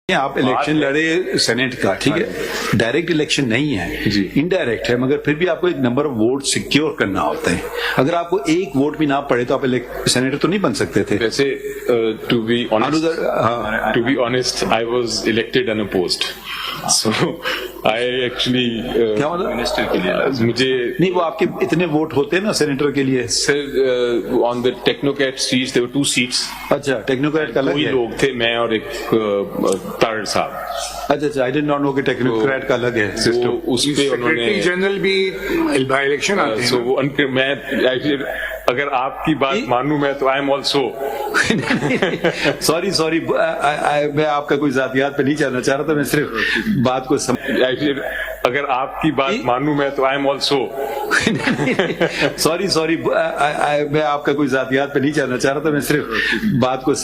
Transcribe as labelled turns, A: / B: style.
A: आप इलेक्शन लड़े सेनेट का, ठीक है, डायरेक्ट इलेक्शन नहीं है, इनडायरेक्ट है, मगर फिर भी आपको एक नंबर ऑफ वोट सिक्योर करना होता है। अगर आपको एक वोट भी ना पड़े तो आप सेनेटर तो नहीं बन सकते थे।
B: वैसे to be honest I was elected unopposed, so I actually
A: क्या मतलब
B: मिनिस्टर के लिए मुझे
A: नहीं, वो आपके इतने वोट होते हैं ना सेनेटर के लिए।
B: Sir on the technocrat seats there were 2 seats.
A: अच्छा, टेक्नोक्रेट का अलग
B: दो ही
A: है।
B: लोग थे, मैं और एक तारड़ साहब।
A: अच्छा, आई डिड नॉट नो कि टेक्नोक्रेट का अलग है सिस्टम।
B: उस पे उन्होंने
C: सेक्रेटरी जनरल भी बाय इलेक्शन आते हैं।
B: सो वो मैं अगर आपकी बात मानूं मैं तो आई एम ऑल्सो
A: सॉरी मैं आपका कोई जातियात पे नहीं जाना चाह रहा था, मैं सिर्फ बात को
B: अगर आपकी बात मानूं मैं तो आई एम ऑल्सो
A: सॉरी मैं आपका कोई जातियात पे नहीं जाना चाह रहा था, मैं सिर्फ बात को